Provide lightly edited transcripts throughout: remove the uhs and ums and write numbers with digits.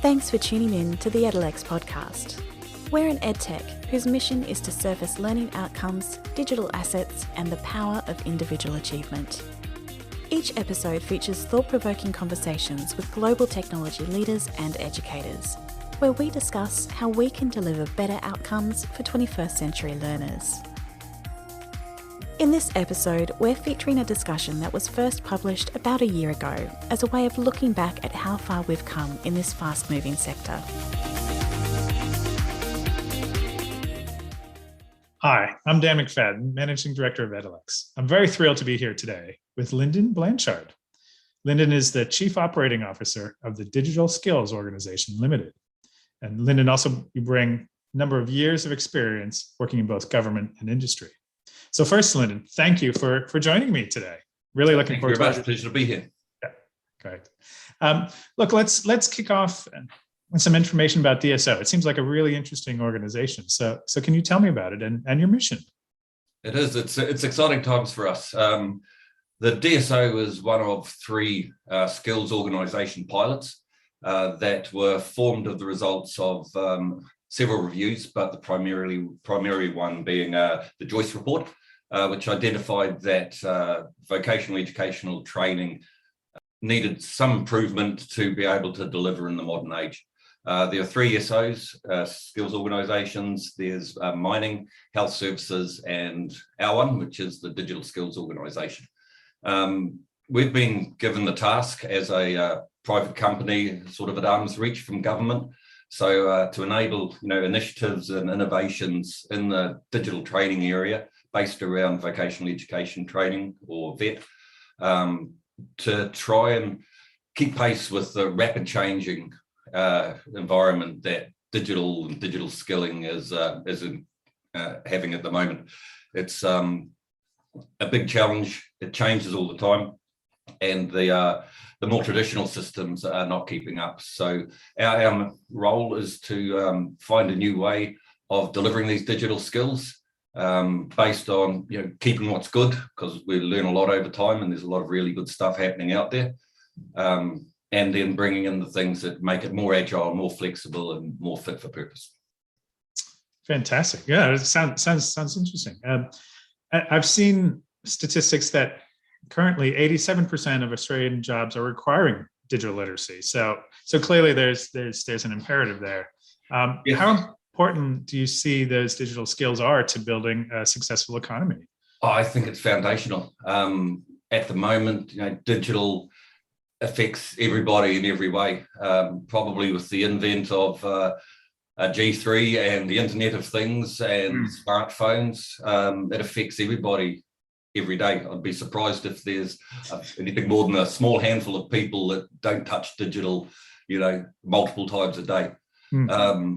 Thanks for tuning in to the EdLex podcast. We're an edtech whose mission is to surface learning outcomes, digital assets, and the power of individual achievement. Each episode features thought-provoking conversations with global technology leaders and educators, where we discuss how we can deliver better outcomes for 21st century learners. In this episode, we're featuring a discussion that was first published about a year ago as a way of looking back at how far we've come in this fast-moving sector. Hi, I'm Dan McFadyen, Managing Director of EdLex. I'm very thrilled to be here today with Lyndon Blanchard. Lyndon is the Chief Operating Officer of the Digital Skills Organization Limited. And Lyndon also bring a number of years of experience working in both government and industry. So first, Lyndon, thank you for joining me today. Really looking forward to it. Thank you very much. Pleasure to be here. Yeah, great. Look, let's kick off with some information about DSO. It seems like a really interesting organization. So can you tell me about it and your mission? It is. It's exciting times for us. The DSO is one of three skills organisation pilots that were formed of the results of several reviews, but the primary one being the Joyce report, which identified that vocational educational training needed some improvement to be able to deliver in the modern age. There are three SOs, skills organisations. There's mining, health services, and our one, which is the digital skills organisation. We've been given the task as a private company, sort of at arm's reach from government. So to enable, initiatives and innovations in the digital training area based around vocational education training or VET, to try and keep pace with the rapid changing environment that digital skilling is having at the moment. It's a big challenge. It changes all the time, and the more traditional systems are not keeping up. So our role is to find a new way of delivering these digital skills based on keeping what's good, because we learn a lot over time and there's a lot of really good stuff happening out there, and then bringing in the things that make it more agile, more flexible, and more fit for purpose. Fantastic. Yeah, it sounds interesting. I've seen statistics that currently 87% of Australian jobs are requiring digital literacy. So clearly there's an imperative there. Yes. How important do you see those digital skills are to building a successful economy? I think it's foundational. At the moment, digital affects everybody in every way. Probably with the invent of G3 and the Internet of Things and smartphones, it affects everybody every day. I'd be surprised if there's anything more than a small handful of people that don't touch digital, multiple times a day.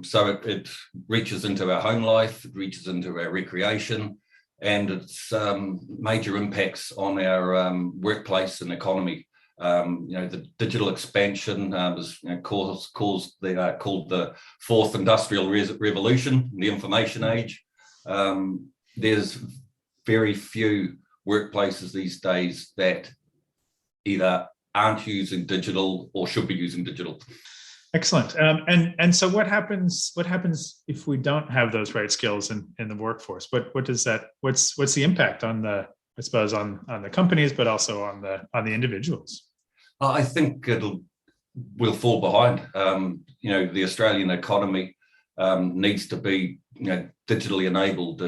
So it reaches into our home life, it reaches into our recreation, and it's major impacts on our workplace and economy. The digital expansion is called the fourth industrial revolution, the information age. There's very few workplaces these days that either aren't using digital or should be using digital. Excellent. And so what happens if we don't have those right skills in the workforce? What's the impact on the companies, but also on the individuals? I think we'll fall behind. The Australian economy needs to be digitally enabled.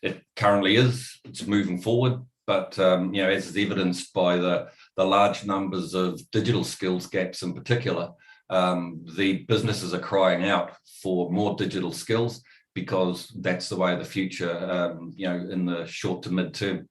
It currently is. It's moving forward, but as is evidenced by the large numbers of digital skills gaps in particular, the businesses are crying out for more digital skills because that's the way of the future. In the short to mid-term.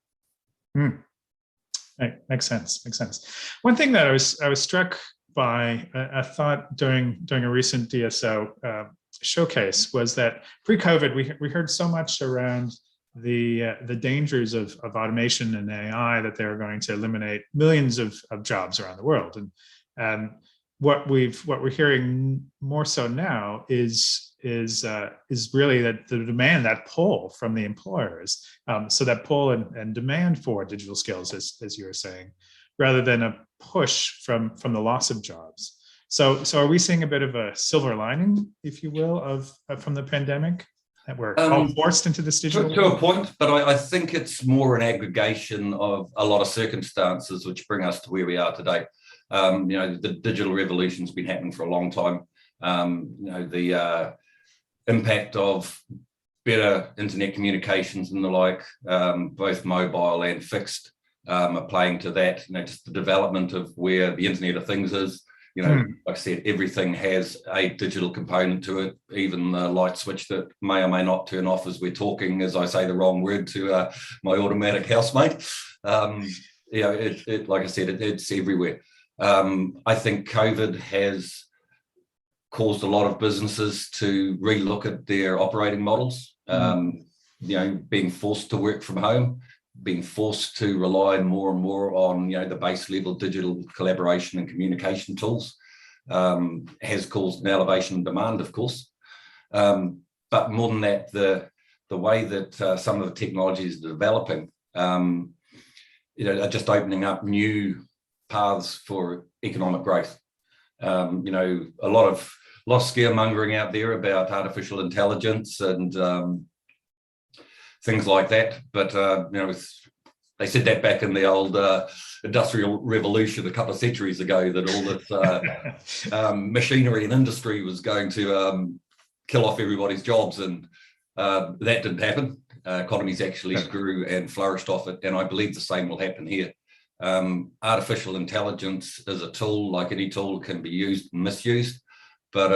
Makes sense. One thing that I was struck by, I thought during a recent DSO showcase, was that pre-COVID we heard so much around the dangers of automation and AI, that they're going to eliminate millions of jobs around the world. And what we're hearing more so now is really that the demand, that pull from the employers, so that pull and demand for digital skills, as you were saying, rather than a push from the loss of jobs. So are we seeing a bit of a silver lining, if you will, of from the pandemic, that we're all forced into this digital? To a point, but I think it's more an aggregation of a lot of circumstances which bring us to where we are today. The digital revolution's been happening for a long time. The impact of better internet communications and the like, both mobile and fixed, are playing to that. Just the development of where the Internet of Things is. Like I said, everything has a digital component to it, even the light switch that may or may not turn off as we're talking, as I say the wrong word to my automatic housemate. Like I said, it's everywhere. I think COVID has caused a lot of businesses to relook at their operating models, being forced to work from home, being forced to rely more and more on the base level digital collaboration and communication tools, has caused an elevation in demand, of course. But more than that, the way that some of the technologies are developing, are just opening up new paths for economic growth. A lot of scaremongering out there about artificial intelligence and things like that, but they said that back in the old industrial revolution a couple of centuries ago, that all this machinery and industry was going to kill off everybody's jobs, and that didn't happen. Economies actually grew and flourished off it, and I believe the same will happen here. Artificial intelligence is a tool, like any tool, can be used and misused, but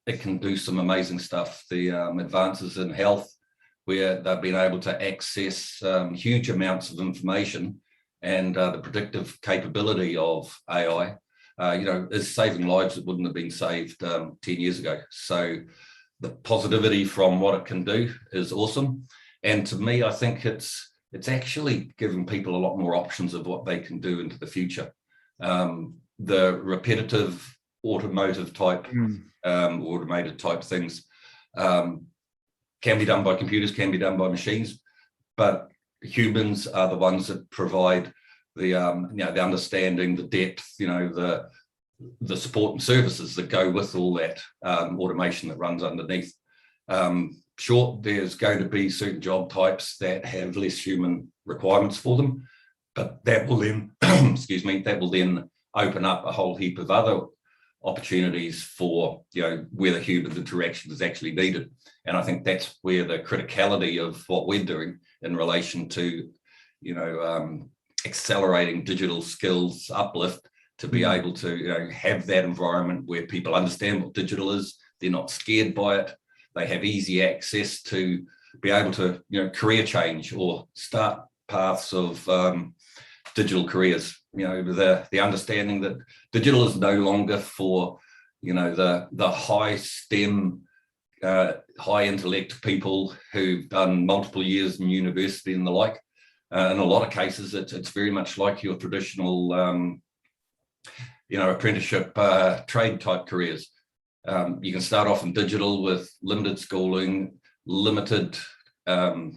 it can do some amazing stuff. The advances in health, where they've been able to access huge amounts of information, and the predictive capability of AI, is saving lives that wouldn't have been saved 10 years ago. So the positivity from what it can do is awesome. And to me, I think it's actually giving people a lot more options of what they can do into the future. The repetitive automated type things can be done by computers, can be done by machines, but humans are the ones that provide the understanding, the depth, the support and services that go with all that automation that runs underneath. Sure, there's going to be certain job types that have less human requirements for them, but that will then, that will then open up a whole heap of other opportunities for, where the human interaction is actually needed. And I think that's where the criticality of what we're doing in relation to, accelerating digital skills uplift, to be able to, have that environment where people understand what digital is, they're not scared by it, they have easy access to be able to, career change or start paths of digital careers. The understanding that digital is no longer for, the high STEM, high intellect people who've done multiple years in university and the like. In a lot of cases, it's very much like your traditional, apprenticeship trade type careers. You can start off in digital with limited schooling, limited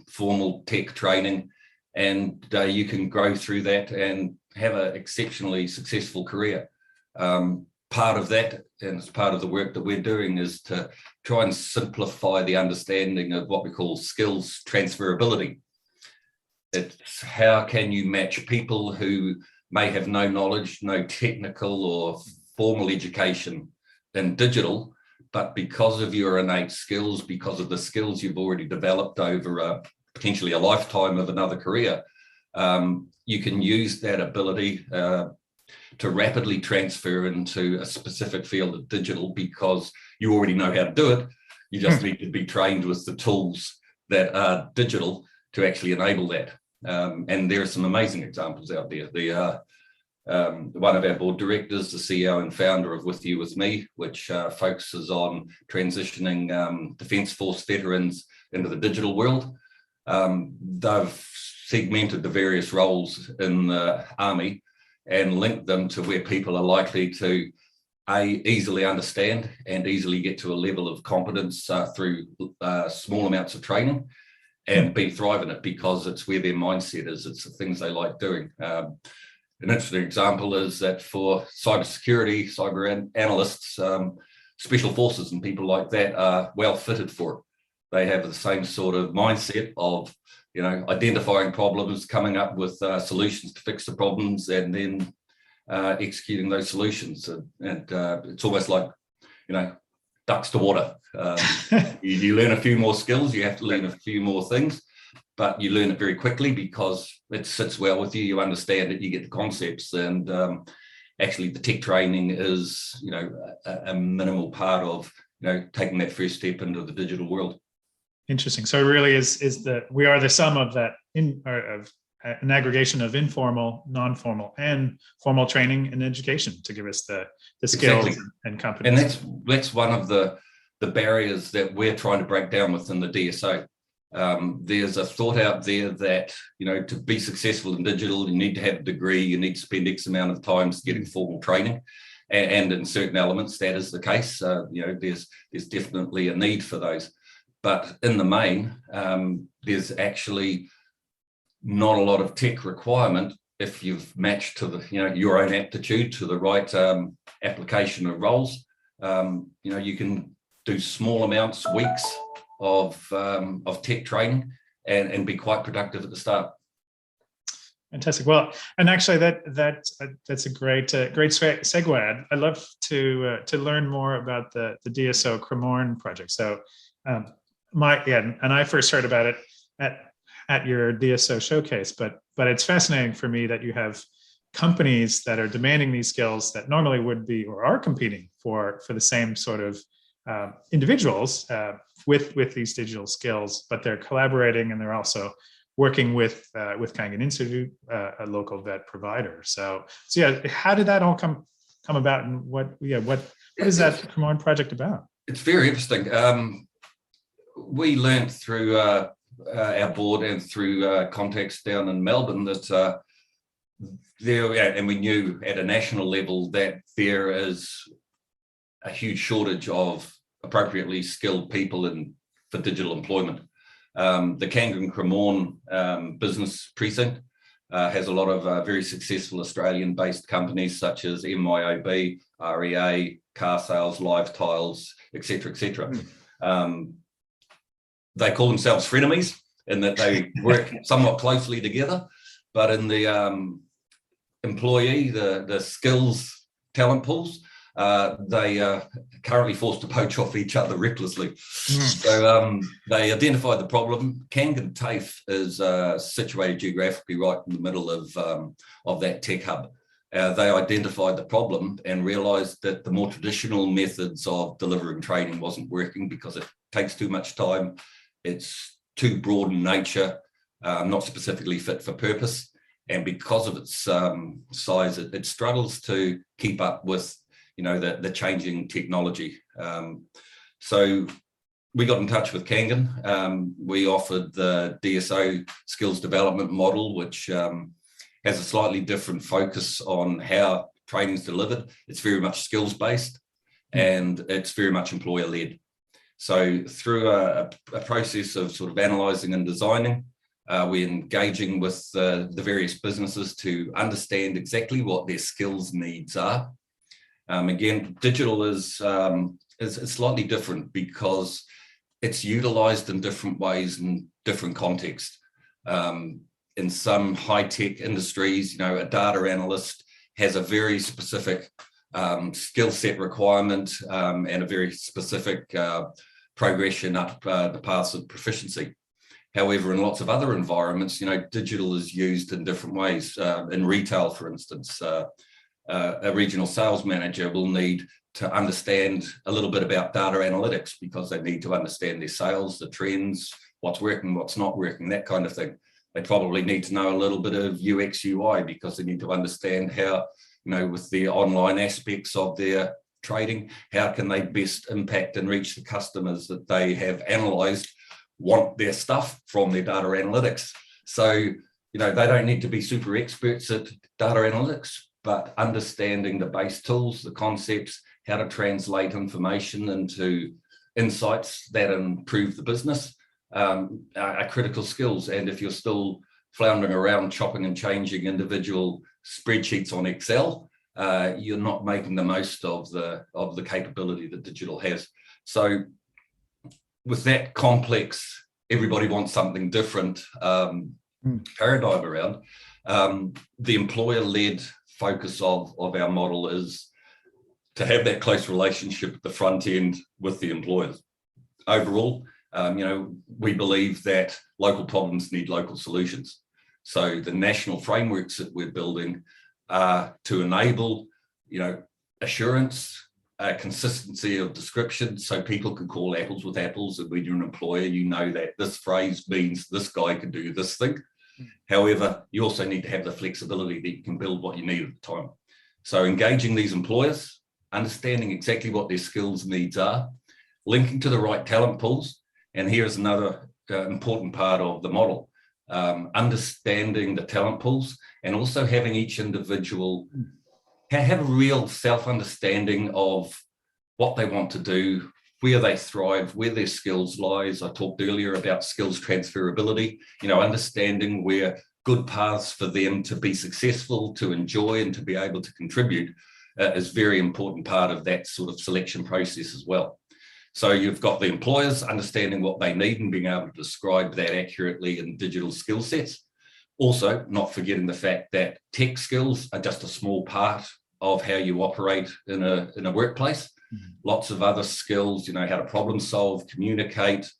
formal tech training, and you can grow through that and have an exceptionally successful career. Part of that, and it's part of the work that we're doing, is to try and simplify the understanding of what we call skills transferability. It's how can you match people who may have no knowledge, no technical or formal education in digital, but because of your innate skills, because of the skills you've already developed over potentially a lifetime of another career, you can use that ability to rapidly transfer into a specific field of digital, because you already know how to do it. You just need to be trained with the tools that are digital to actually enable that. And there are some amazing examples out there. One of our board directors, the CEO and founder of With You, With Me, which focuses on transitioning Defence Force veterans into the digital world. They've segmented the various roles in the Army and linked them to where people are likely to easily understand and easily get to a level of competence through small amounts of training, and thrive in it because it's where their mindset is. It's the things they like doing. An interesting example is that for cybersecurity, cyber analysts, special forces and people like that are well fitted for it. They have the same sort of mindset of, identifying problems, coming up with solutions to fix the problems, and then executing those solutions. And it's almost like, ducks to water. You learn a few more skills, you have to learn a few more things, but you learn it very quickly because it sits well with you. You understand it, you get the concepts, and actually the tech training is, a minimal part of, taking that first step into the digital world. Interesting. So it really we are the sum of that of an aggregation of informal, non-formal, and formal training and education to give us the skills Exactly. and competence. And that's one of the barriers that we're trying to break down within the DSO. There's a thought out there that, to be successful in digital, you need to have a degree, you need to spend X amount of time getting formal training. And in certain elements, that is the case. There's definitely a need for those. But in the main, there's actually not a lot of tech requirement if you've matched to the, your own aptitude to the right application of roles. You can do small amounts, weeks of tech training and be quite productive at the start. Fantastic. Well, and actually that's a great segue. I'd love to learn more about the DSO Cremorne project. So and I first heard about it at your DSO showcase, but it's fascinating for me that you have companies that are demanding these skills that normally would be or are competing for the same sort of individuals with these digital skills, but they're collaborating and they're also working with Kangan Institute, a local vet provider. So yeah, how did that all come about, and what is that Cremorne project about? It's very interesting. We learned through our board and through contacts down in Melbourne that and we knew at a national level that there is a huge shortage of appropriately skilled people for digital employment. The Kangan Cremorne business precinct has a lot of very successful Australian-based companies such as MYOB, REA, Car Sales, Live Tiles, etc., etc. They call themselves frenemies in that they work somewhat closely together, but in the employee, the skills talent pools, they are currently forced to poach off each other recklessly. So they identified the problem. Kangan TAFE is situated geographically right in the middle of that tech hub. They identified the problem and realised that the more traditional methods of delivering training wasn't working because it takes too much time. It's too broad in nature, not specifically fit for purpose. And because of its size, it struggles to keep up with the changing technology. So we got in touch with Kangan. We offered the DSO skills development model, which has a slightly different focus on how training is delivered. It's very much skills based and it's very much employer led. So through a process of sort of analysing and designing, we're engaging with the various businesses to understand exactly what their skills needs are. Again, digital is slightly different because it's utilised in different ways in different contexts. In some high-tech industries, a data analyst has a very specific skill set requirement and a very specific progression up the paths of proficiency. However, in lots of other environments, digital is used in different ways. In retail, for instance, a regional sales manager will need to understand a little bit about data analytics because they need to understand their sales, the trends, what's working, what's not working, that kind of thing. They probably need to know a little bit of UX, UI because they need to understand how, with the online aspects of their trading, how can they best impact and reach the customers that they have analysed want their stuff from their data analytics. So, they don't need to be super experts at data analytics, but understanding the base tools, the concepts, how to translate information into insights that improve the business are critical skills. And if you're still floundering around, chopping and changing individual spreadsheets on Excel, you're not making the most of the capability that digital has. So with that complex, everybody wants something different paradigm around, the employer-led focus of our model is to have that close relationship at the front end with the employers. Overall, we believe that local problems need local solutions. So the national frameworks that we're building are to enable, assurance, consistency of description, so people can call apples with apples. And when you're an employer, you know that this phrase means this guy can do this thing. However, you also need to have the flexibility that you can build what you need at the time. So engaging these employers, understanding exactly what their skills needs are, linking to the right talent pools. And here's another important part of the model, understanding the talent pools and also having each individual have a real self-understanding of what they want to do, where they thrive, where their skills lies. I talked earlier about skills transferability, understanding where good paths for them to be successful, to enjoy and to be able to contribute is very important part of that sort of selection process as well. So you've got the employers understanding what they need and being able to describe that accurately in digital skill sets. Also, not forgetting the fact that tech skills are just a small part of how you operate in a workplace. Lots of other skills, how to problem solve, communicate,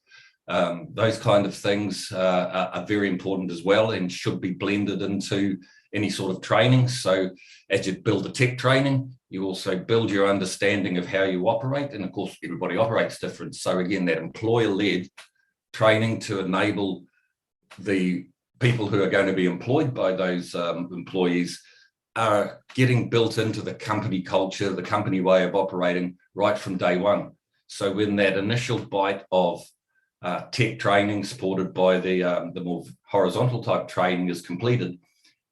those kind of things are very important as well and should be blended into any sort of training. So as you build the tech training, you also build your understanding of how you operate. And of course, everybody operates different. So again, that employer-led training to enable the people who are going to be employed by those employees are getting built into the company culture, the company way of operating right from day one. So when that initial bite of tech training supported by the more horizontal type training is completed,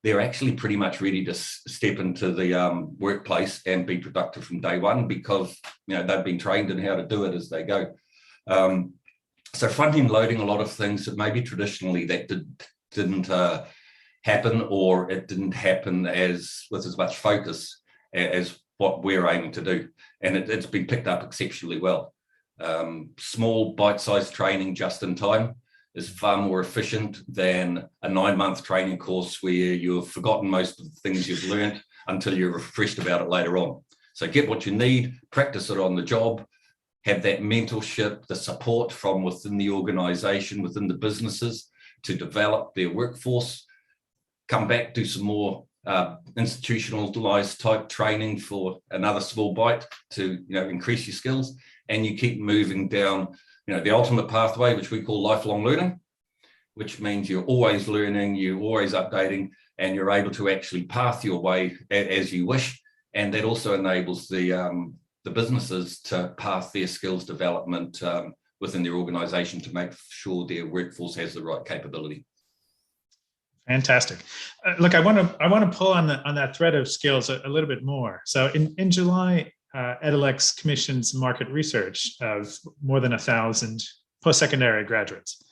they're actually pretty much ready to step into the workplace and be productive from day one because they've been trained in how to do it as they go. So front-end loading a lot of things that maybe traditionally that didn't happen, or it didn't happen with as much focus as what we're aiming to do. And it's been picked up exceptionally well. Small bite-sized training just in time is far more efficient than a 9-month training course where you've forgotten most of the things you've learned until you're refreshed about it later on. So get what you need, practice it on the job, have that mentorship, the support from within the organization, within the businesses to develop their workforce, come back, do some more institutionalized type training for another small bite to increase your skills, and you keep moving down the ultimate pathway, which we call lifelong learning, which means you're always learning, you're always updating, and you're able to actually path your way as you wish. And that also enables the businesses to path their skills development within their organization to make sure their workforce has the right capability. Fantastic. Look, I want to pull on that thread of skills a little bit more. So in July, Edelex commissions market research of more than 1,000 post-secondary graduates.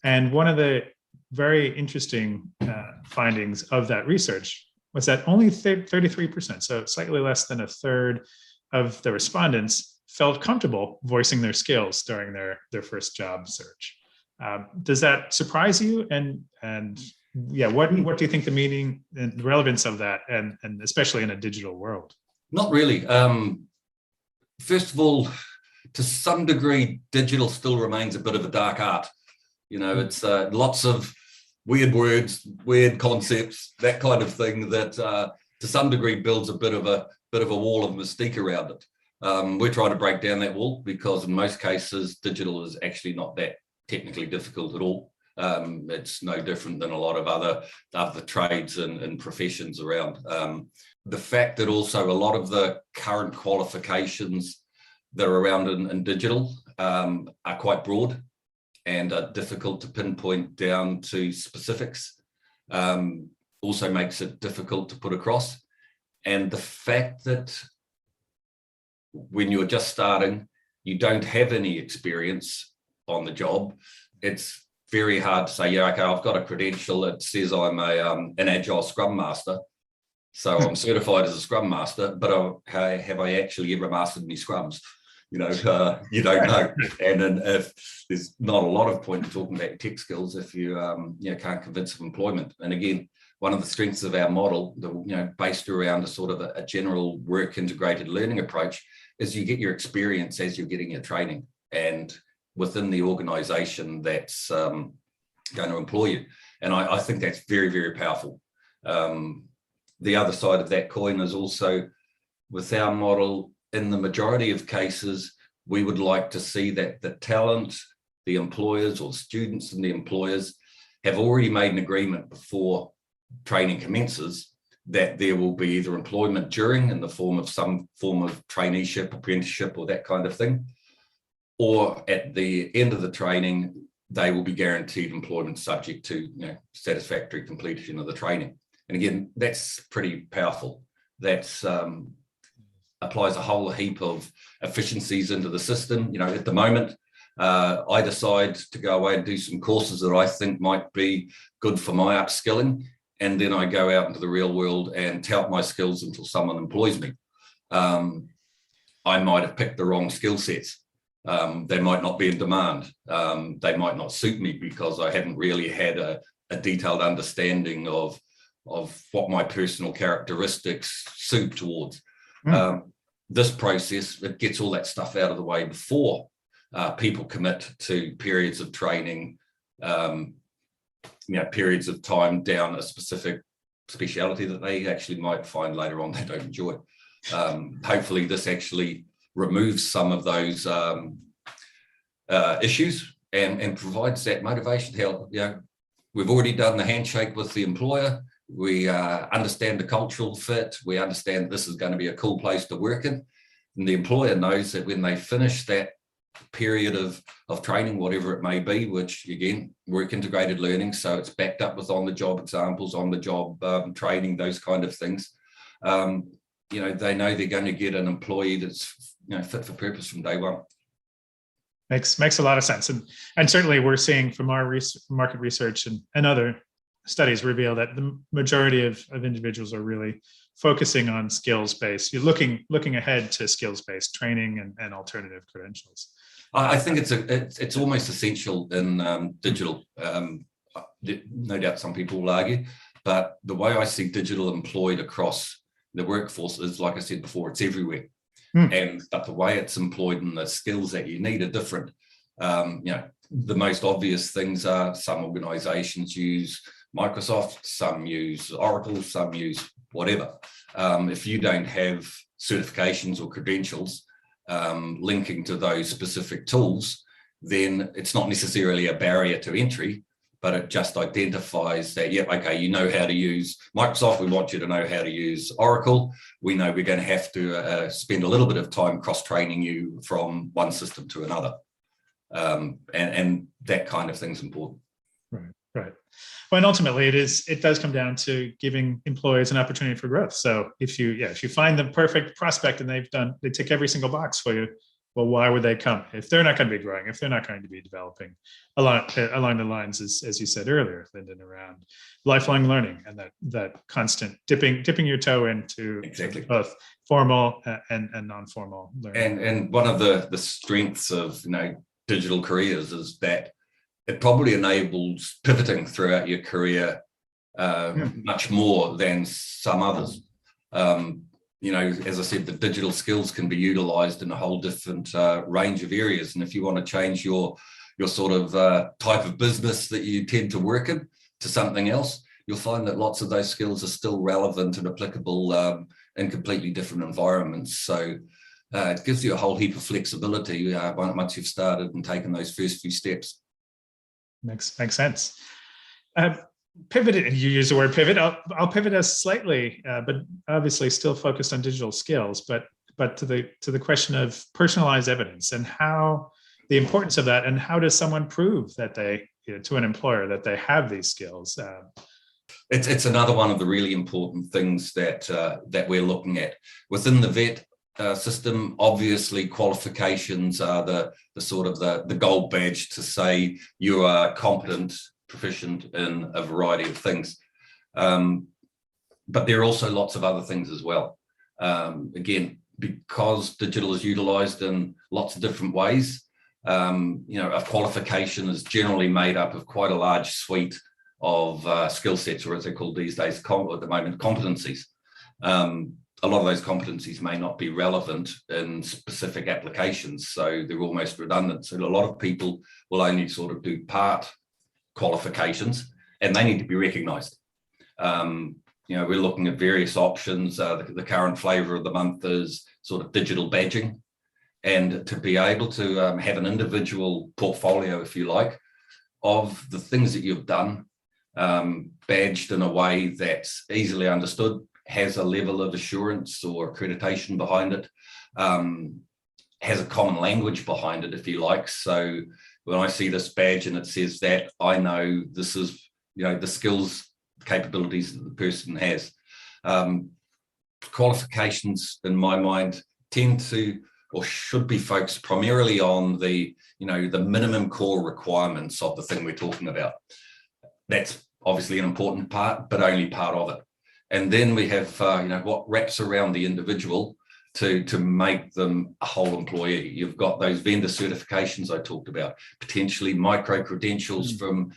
And one of the very interesting findings of that research was that only 33%, so slightly less than a third of the respondents felt comfortable voicing their skills during their first job search. Does that surprise you? And yeah, what do you think the meaning and relevance of that, and especially in a digital world? Not really. First of all, to some degree, digital still remains a bit of a dark art. It's lots of weird words, weird concepts, that kind of thing that to some degree builds a bit of a wall of mystique around it. We're trying to break down that wall because in most cases, digital is actually not that technically difficult at all. It's no different than a lot of other trades and professions around. The fact that also a lot of the current qualifications that are around in digital are quite broad and are difficult to pinpoint down to specifics, also makes it difficult to put across. And the fact that when you're just starting, you don't have any experience on the job, it's very hard to say, yeah, okay, I've got a credential that says I'm an Agile Scrum Master. So I'm certified as a Scrum Master, but have I actually ever mastered any Scrums? You don't know. And then if there's not a lot of point in talking about tech skills if you can't convince of employment. And again, one of the strengths of our model, based around a sort of a general work integrated learning approach, is you get your experience as you're getting your training and within the organization that's going to employ you. And I think that's very, very powerful. The other side of that coin is also with our model, in the majority of cases, we would like to see that the talent, the employers or students and the employers have already made an agreement before training commences that there will be either employment during in the form of some form of traineeship, apprenticeship, or that kind of thing, or at the end of the training, they will be guaranteed employment subject to satisfactory completion of the training. And again, that's pretty powerful. That's applies a whole heap of efficiencies into the system. At the moment, I decide to go away and do some courses that I think might be good for my upskilling. And then I go out into the real world and tout my skills until someone employs me. I might have picked the wrong skill sets. They might not be in demand. They might not suit me because I haven't really had a detailed understanding of what my personal characteristics suit towards. This process, it gets all that stuff out of the way before people commit to periods of training, periods of time down a specific speciality that they actually might find later on they don't enjoy. Hopefully this actually removes some of those issues and provides that motivation. We've already done the handshake with the employer. We understand the cultural fit. We understand this is going to be a cool place to work in. And the employer knows that when they finish that period of training, whatever it may be, which again, work integrated learning, so it's backed up with on-the-job examples, on-the-job training, those kind of things. They know they're going to get an employee that's fit for purpose from day one. Makes a lot of sense. And certainly we're seeing from our market research and other studies reveal that the majority of individuals are really focusing on skills-based. You're looking ahead to skills-based training and alternative credentials. I think it's almost essential in digital. No doubt some people will argue, but the way I see digital employed across the workforce is, like I said before, it's everywhere. But the way it's employed and the skills that you need are different. The most obvious things are some organizations use Microsoft, some use Oracle, some use whatever. If you don't have certifications or credentials linking to those specific tools, then it's not necessarily a barrier to entry, but it just identifies that, you know how to use Microsoft. We want you to know how to use Oracle. We know we're going to have to spend a little bit of time cross-training you from one system to another. And that kind of thing's important. Right. Well, and ultimately it does come down to giving employers an opportunity for growth. So if you find the perfect prospect and they tick every single box for you, well, why would they come if they're not going to be growing, if they're not going to be developing along the lines, as you said earlier, Lyndon, around lifelong learning and that constant dipping your toe into exactly both formal and non-formal learning. And one of the strengths of digital careers is that it probably enables pivoting throughout your career much more than some others. As I said, the digital skills can be utilized in a whole different range of areas. And if you want to change your sort of type of business that you tend to work in to something else, you'll find that lots of those skills are still relevant and applicable in completely different environments. So it gives you a whole heap of flexibility once you've started and taken those first few steps. Makes sense. Pivot, you use the word pivot. I'll pivot us slightly, but obviously still focused on digital skills, but to the question of personalized evidence and how the importance of that, and how does someone prove that they, to an employer, that they have these skills? It's another one of the really important things that we're looking at within the vet. system. Obviously, qualifications are the sort of the gold badge to say you are competent, proficient in a variety of things. But there are also lots of other things as well. Again, because digital is utilized in lots of different ways, a qualification is generally made up of quite a large suite of skill sets, or as they're called these days, at the moment, competencies. A lot of those competencies may not be relevant in specific applications, so they're almost redundant. So a lot of people will only sort of do part qualifications, and they need to be recognised. We're looking at various options. The current flavour of the month is sort of digital badging, and to be able to have an individual portfolio, if you like, of the things that you've done, badged in a way that's easily understood, has a level of assurance or accreditation behind it, has a common language behind it, if you like. So when I see this badge and it says that, I know this is, the skills, capabilities that the person has. Qualifications, in my mind, tend to or should be focused primarily on the minimum core requirements of the thing we're talking about. That's obviously an important part, but only part of it. And then we have what wraps around the individual to make them a whole employee. You've got those vendor certifications I talked about, potentially micro credentials from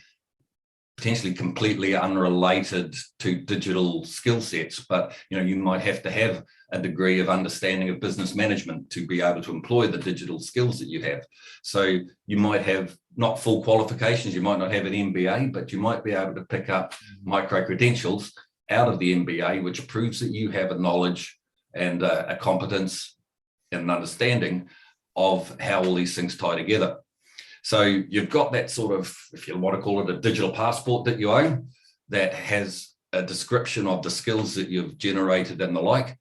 potentially completely unrelated to digital skill sets, but you might have to have a degree of understanding of business management to be able to employ the digital skills that you have. So you might have not full qualifications, you might not have an MBA, but you might be able to pick up micro credentials out of the MBA, which proves that you have a knowledge and a competence and an understanding of how all these things tie together. So you've got that sort of, if you want to call it a digital passport that you own, that has a description of the skills that you've generated and the like.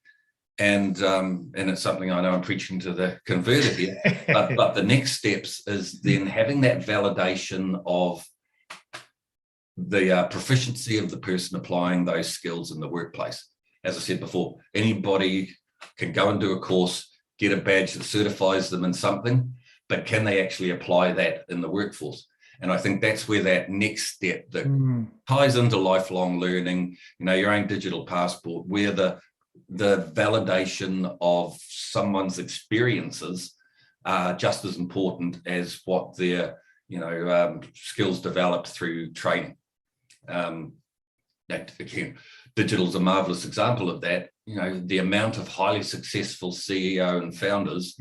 And it's something I know I'm preaching to the converted here, but the next steps is then having that validation of the proficiency of the person applying those skills in the workplace. As I said before, anybody can go and do a course, get a badge that certifies them in something, but can they actually apply that in the workforce? And I think that's where that next step that ties into lifelong learning, your own digital passport, where the validation of someone's experiences are just as important as what their skills developed through training. Again, digital's a marvelous example of that. The amount of highly successful CEO and founders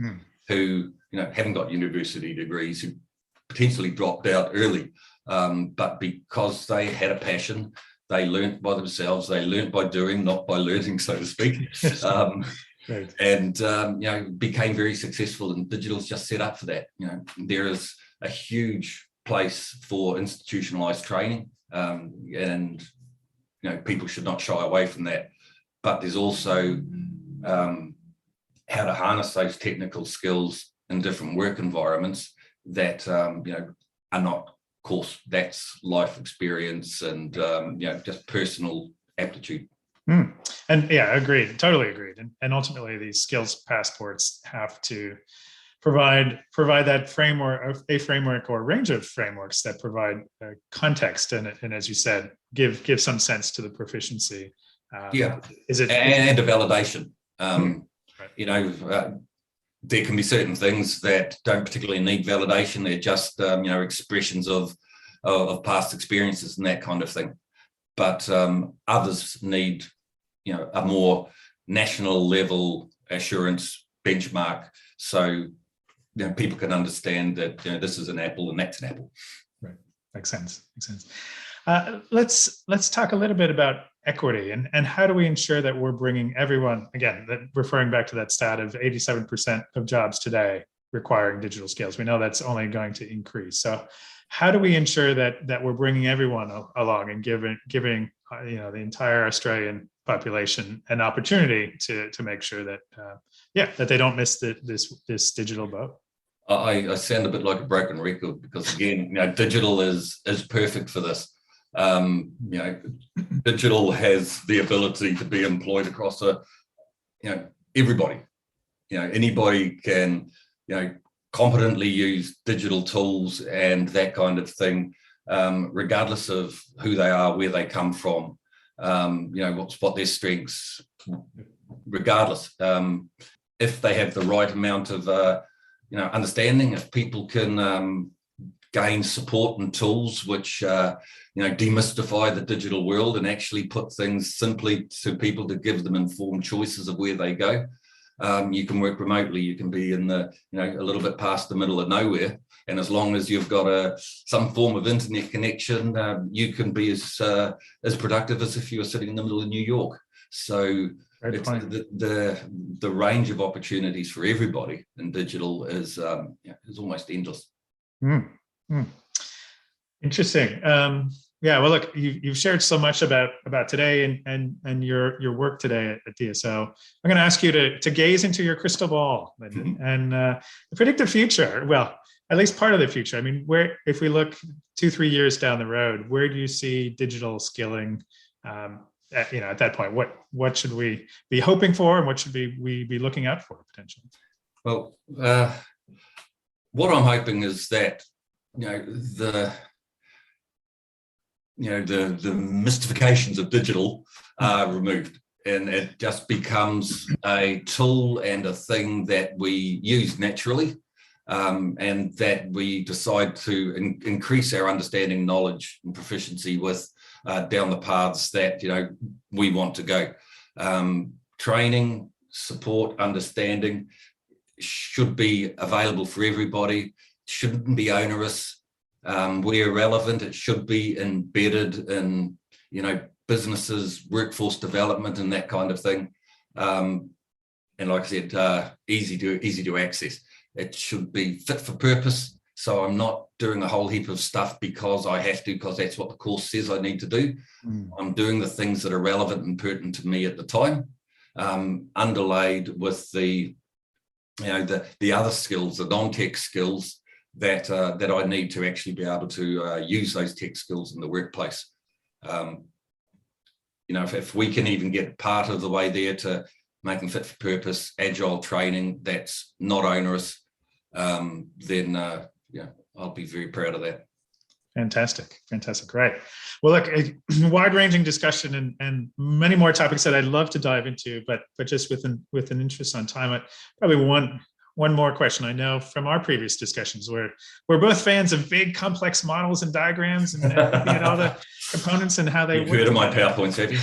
who haven't got university degrees, who potentially dropped out early, but because they had a passion, they learned by themselves, they learned by doing, not by learning, so to speak. Right. And became very successful, and digital's just set up for that. There is a huge place for institutionalized training, and people should not shy away from that. But there's also how to harness those technical skills in different work environments that are not course. That's life experience and just personal aptitude. And yeah, agreed, totally agreed. And ultimately, these skills passports have to provide that framework, a framework or a range of frameworks that provide context and as you said, give some sense to the proficiency. Is it and a validation? Right. There can be certain things that don't particularly need validation. They're just expressions of past experiences and that kind of thing. But others need a more national level assurance benchmark, so people can understand that this is an apple and that's an apple. Right, makes sense. Let's talk a little bit about equity and how do we ensure that we're bringing everyone, again, referring back to that stat of 87% of jobs today requiring digital skills. We know that's only going to increase. So how do we ensure that we're bringing everyone along and giving the entire Australian population an opportunity to make sure that that they don't miss this digital boat? I sound a bit like a broken record because again, digital is perfect for this. Digital has the ability to be employed across everybody. anybody can, competently use digital tools and that kind of thing, regardless of who they are, where they come from, what their strengths, regardless. If they have the right amount of, understanding, if people can gain support and tools which, demystify the digital world and actually put things simply to people to give them informed choices of where they go. You can work remotely, you can be in the, a little bit past the middle of nowhere. And as long as you've got some form of internet connection, you can be as productive as if you were sitting in the middle of New York. So it's the range of opportunities for everybody in digital is almost endless. Interesting. Well, look, you've shared so much about today and your work today at DSO. I'm going to ask you to gaze into your crystal ball, Lyndon, and predict the future. Well, at least part of the future. I mean, if we look 2-3 years down the road, where do you see digital skilling? At that point, what should we be hoping for, and what should we be looking out for potentially? Well, what I'm hoping is that the mystifications of digital are removed, and it just becomes a tool and a thing that we use naturally, and that we decide to increase our understanding, knowledge, and proficiency with down the paths that we want to go. Training, support, understanding should be available for everybody. Shouldn't be onerous. Where relevant, it should be embedded in businesses, workforce development, and that kind of thing. And like I said, easy to access. It should be fit for purpose. So I'm not doing a whole heap of stuff because I have to, because that's what the course says I need to do. I'm doing the things that are relevant and pertinent to me at the time, underlaid with the other skills, the non-tech skills that I need to actually be able to use those tech skills in the workplace. If we can even get part of the way there to making fit for purpose, agile training that's not onerous, then I'll be very proud of that. Fantastic. Great. Well, look, a wide-ranging discussion and many more topics that I'd love to dive into, but just with an interest on time, probably one more question. I know from our previous discussions, we're both fans of big, complex models and diagrams and all the components and how they work. You've heard of my PowerPoints, have you?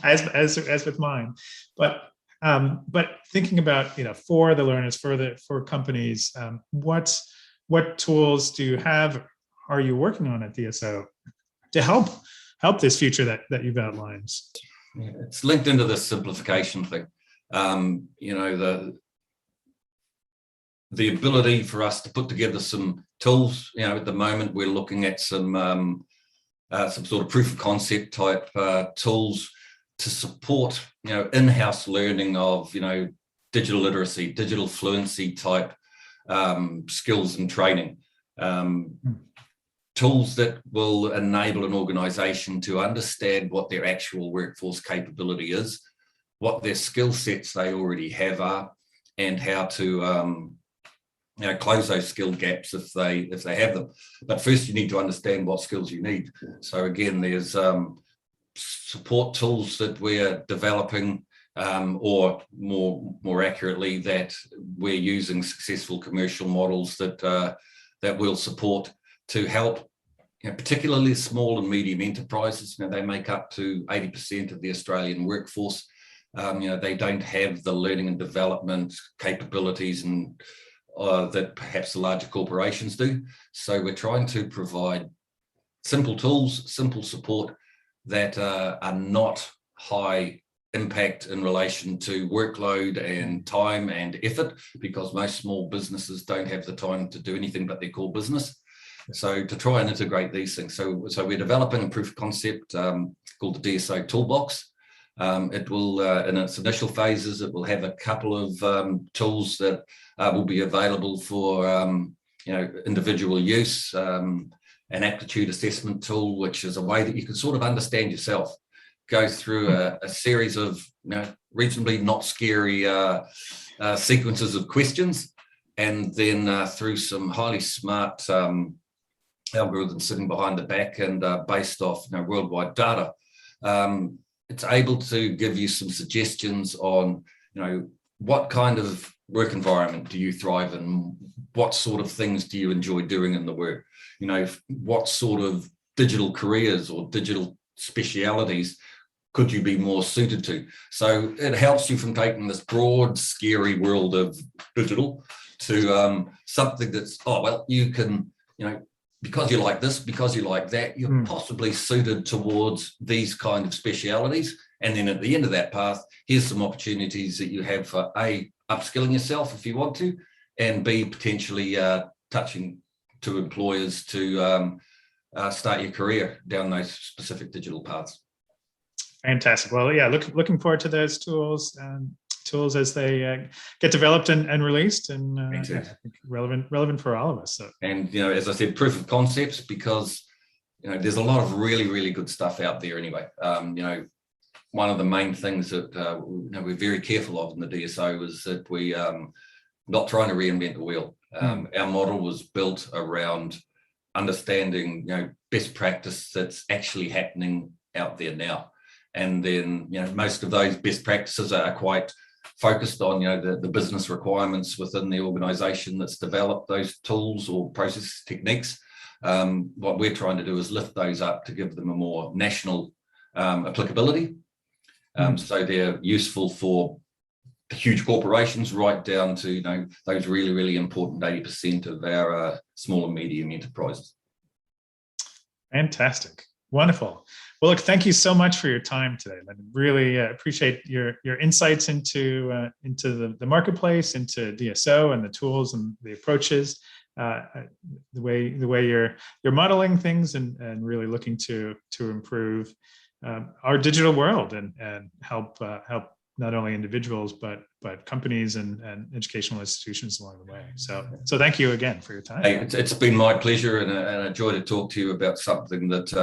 as with mine, but thinking about for the learners, for companies, what tools do you have? Are you working on at DSO to help this future that you've outlined? Yeah, it's linked into the simplification thing. The ability for us to put together some tools. At the moment we're looking at some sort of proof of concept type tools to support in-house learning of digital literacy, digital fluency type skills and training. Tools that will enable an organization to understand what their actual workforce capability is, what their skill sets they already have are, and how to close those skill gaps if they have them. But first you need to understand what skills you need. So again, there's support tools that we're developing, or more accurately, that we're using successful commercial models that will support to help, particularly small and medium enterprises. They make up to 80% of the Australian workforce. They don't have the learning and development capabilities and that perhaps the larger corporations do. So we're trying to provide simple tools, simple support that are not high impact in relation to workload and time and effort, because most small businesses don't have the time to do anything but their core business. So to try and integrate these things. So we're developing a proof of concept called the DSO Toolbox. It will, in its initial phases, it will have a couple of tools that will be available for individual use. An aptitude assessment tool, which is a way that you can sort of understand yourself. go through a series of reasonably not scary sequences of questions, and then through some highly smart algorithms sitting behind the back and based off worldwide data, it's able to give you some suggestions on what kind of work environment do you thrive in, what sort of things do you enjoy doing in the work, what sort of digital careers or digital specialities could you be more suited to. So it helps you from taking this broad, scary world of digital to something that's, you can, because you like this, because you like that, you're possibly suited towards these kind of specialities. And then at the end of that path, here's some opportunities that you have for A, upskilling yourself if you want to, and B, potentially touching to employers to start your career down those specific digital paths. Fantastic. Well, yeah, looking forward to those tools as they get developed and released, and I think relevant for all of us. So. And as I said, proof of concepts, because there's a lot of really, really good stuff out there anyway. One of the main things that we're very careful of in the DSO is that we not trying to reinvent the wheel. Our model was built around understanding best practice that's actually happening out there now. And then, most of those best practices are quite focused on, the business requirements within the organization that's developed those tools or process techniques. What we're trying to do is lift those up to give them a more national applicability. So they're useful for huge corporations right down to, those really, really important 80% of our small and medium enterprises. Fantastic. Wonderful. Well, look, thank you so much for your time today. I really appreciate your insights into the marketplace, into DSO and the tools and the approaches, the way you're modeling things and really looking to improve our digital world and help not only individuals but companies and educational institutions along the way. So thank you again for your time. Hey, it's been my pleasure and a joy to talk to you about something that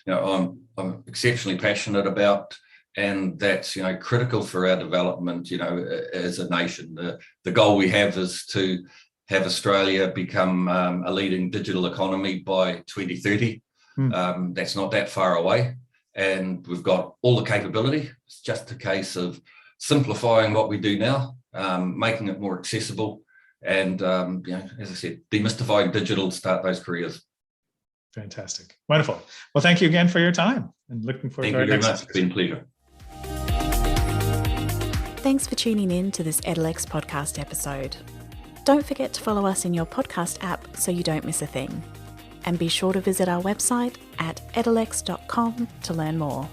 I'm exceptionally passionate about, and that's critical for our development. As a nation, the goal we have is to have Australia become a leading digital economy by 2030. That's not that far away. And we've got all the capability. It's just a case of simplifying what we do now, making it more accessible, and as I said, demystifying digital to start those careers. Fantastic. Wonderful. Well, thank you again for your time, and looking forward to our next episode. Thank you very much. It's been a pleasure. Thanks for tuning in to this Edelex podcast episode. Don't forget to follow us in your podcast app so you don't miss a thing. And be sure to visit our website at edelex.com to learn more.